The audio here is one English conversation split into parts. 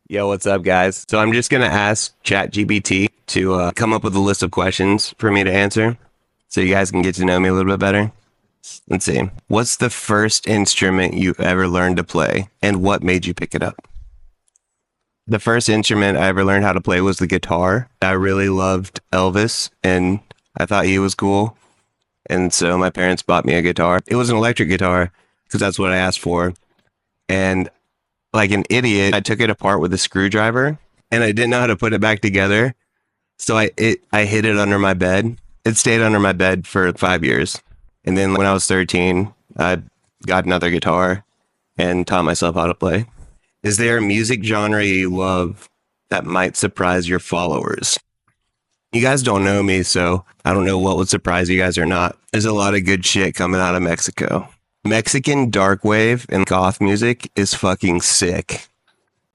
Yo, what's up, guys? So I'm just gonna ask ChatGPT to come up with a list of questions for me to answer, so you guys can get to know me a little bit better. Let's see. What's the first instrument you ever learned to play, and what made you pick it up? The first instrument I ever learned how to play was the guitar. I really loved Elvis, and I thought he was cool, and so my parents bought me a guitar. It was an electric guitar because that's what I asked for, and like an idiot, I took it apart with a screwdriver and I didn't know how to put it back together. So I hid it under my bed. It stayed under my bed for 5 years. And then when I was 13, I got another guitar and taught myself how to play. Is there a music genre you love that might surprise your followers? You guys don't know me, so I don't know what would surprise you guys or not. There's a lot of good shit coming out of Mexico. Mexican dark wave and goth music is fucking sick.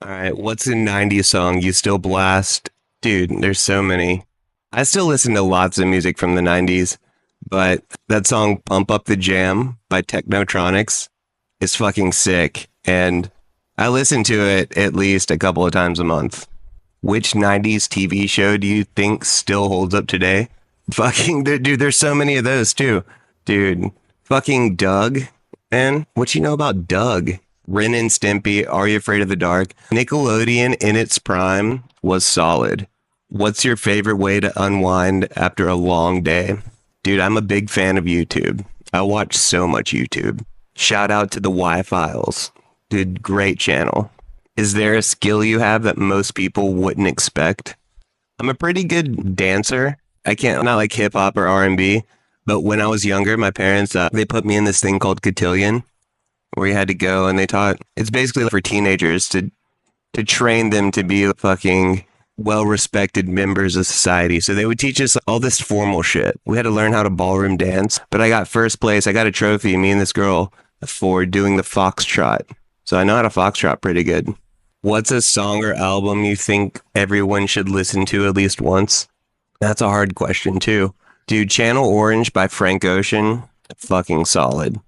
All right, what's a 90s song you still blast? Dude, there's so many. I still listen to lots of music from the 90s, but that song Pump Up the Jam by Technotronics is fucking sick, and I listen to it at least a couple of times a month. Which 90s TV show do you think still holds up today? Fucking, dude, there's so many of those too. Dude, fucking Doug. Man, what you know about Doug? Ren and Stimpy, Are You Afraid of the Dark? Nickelodeon in its prime was solid. What's your favorite way to unwind after a long day? Dude, I'm a big fan of YouTube. I watch so much YouTube. Shout out to the Y-Files. Dude, great channel. Is there a skill you have that most people wouldn't expect? I'm a pretty good dancer. I'm not like hip hop or R&B. But when I was younger, my parents, they put me in this thing called cotillion, where you had to go and it's basically for teenagers to train them to be fucking well-respected members of society. So they would teach us all this formal shit. We had to learn how to ballroom dance, but I got first place. I got a trophy, me and this girl, for doing the foxtrot. So I know how to foxtrot pretty good. What's a song or album you think everyone should listen to at least once? That's a hard question too. Dude, Channel Orange by Frank Ocean, fucking solid.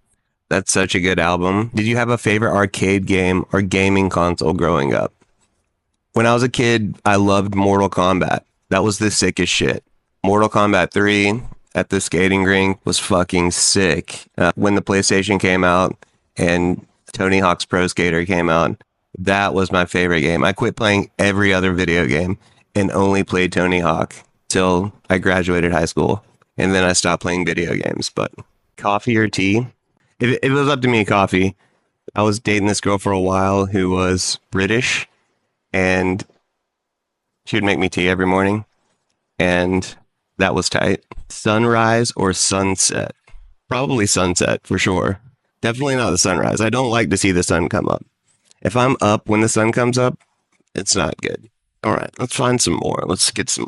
That's such a good album. Did you have a favorite arcade game or gaming console growing up? When I was a kid, I loved Mortal Kombat. That was the sickest shit. Mortal Kombat 3 at the skating rink was fucking sick. When the PlayStation came out and Tony Hawk's Pro Skater came out, that was my favorite game. I quit playing every other video game and only played Tony Hawk till I graduated high school, and then I stopped playing video games. But coffee or tea? If it was up to me, coffee. I was dating this girl for a while who was British, and she would make me tea every morning, and that was tight. Sunrise or sunset? Probably sunset for sure. Definitely not the sunrise. I don't like to see the sun come up. If I'm up when the sun comes up, it's not good. All right, let's find some more. Let's get some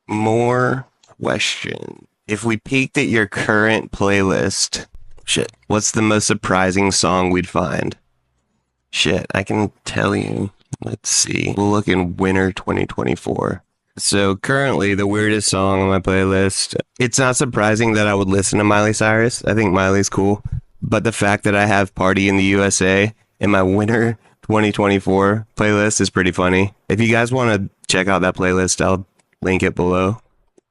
more question. If we peeked at your current playlist, shit, what's the most surprising song we'd find? Shit, I can tell you. Let's see. We'll look in winter 2024. So currently the weirdest song on my playlist, it's not surprising that I would listen to Miley Cyrus. I think Miley's cool. But the fact that I have Party in the USA in my winter 2024 playlist is pretty funny. If you guys want to check out that playlist, I'll link it below.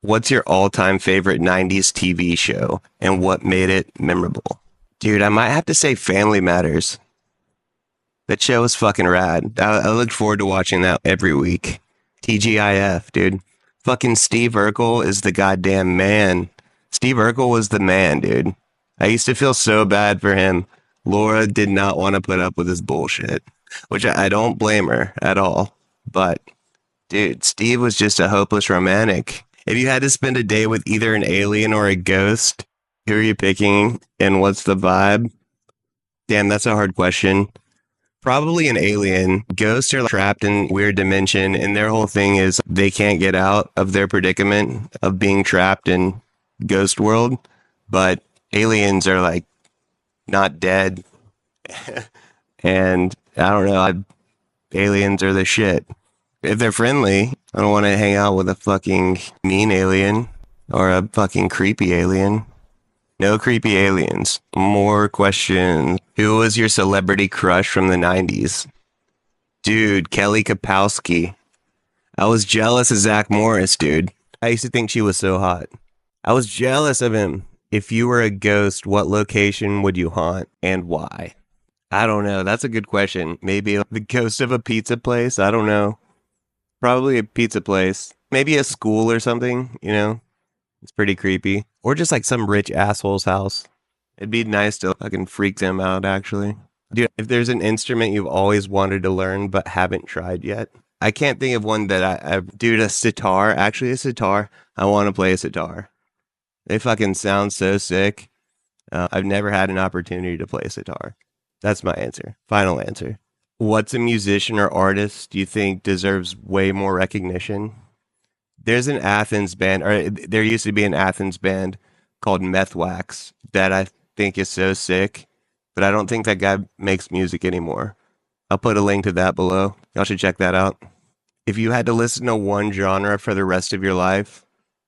What's your all-time favorite 90s TV show and what made it memorable? Dude, I might have to say Family Matters. That show is fucking rad. I look forward to watching that every week. TGIF, dude. Fucking Steve Urkel is the goddamn man. Steve Urkel was the man, dude. I used to feel so bad for him. Laura did not want to put up with his bullshit, which I don't blame her at all. But dude, Steve was just a hopeless romantic. If you had to spend a day with either an alien or a ghost, who are you picking and what's the vibe? Damn, that's a hard question. Probably an alien. Ghosts are trapped in weird dimension, and their whole thing is they can't get out of their predicament of being trapped in ghost world. But aliens are like not dead. And I don't know, aliens are the shit. If they're friendly, I don't want to hang out with a fucking mean alien or a fucking creepy alien. No creepy aliens. More questions. Who was your celebrity crush from the 90s? Dude, Kelly Kapowski. I was jealous of Zach Morris, dude. I used to think she was so hot. I was jealous of him. If you were a ghost, what location would you haunt and why? I don't know. That's a good question. Maybe the ghost of a pizza place? I don't know. Probably a pizza place. Maybe a school or something, you know? It's pretty creepy. Or just like some rich asshole's house. It'd be nice to fucking freak them out, actually. Dude, if there's an instrument you've always wanted to learn but haven't tried yet, I can't think of one that dude, a sitar. Actually, a sitar. I want to play a sitar. They fucking sound so sick. I've never had an opportunity to play a sitar. That's my answer. Final answer. What's a musician or artist do you think deserves way more recognition? There's an Athens band, or there used to be an Athens band called Meth that I think is so sick, but I don't think that guy makes music anymore. I'll put a link to that below. Y'all should check that out. If you had to listen to one genre for the rest of your life,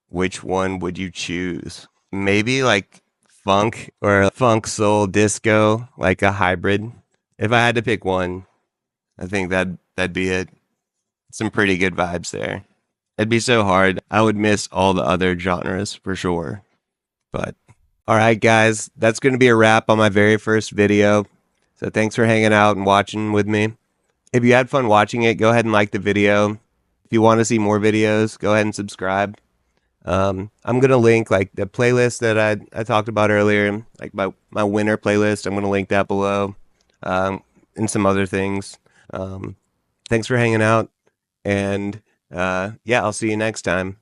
which one would you choose? Maybe like funk or funk soul disco, like a hybrid. If I had to pick one, I think that'd be it. Some pretty good vibes there. It'd be so hard. I would miss all the other genres for sure. But all right, guys, that's going to be a wrap on my very first video. So thanks for hanging out and watching with me. If you had fun watching it, go ahead and like the video. If you want to see more videos, go ahead and subscribe. I'm going to link like the playlist that I talked about earlier, like my winter playlist. I'm going to link that below, and some other things. Thanks for hanging out. And yeah, I'll see you next time.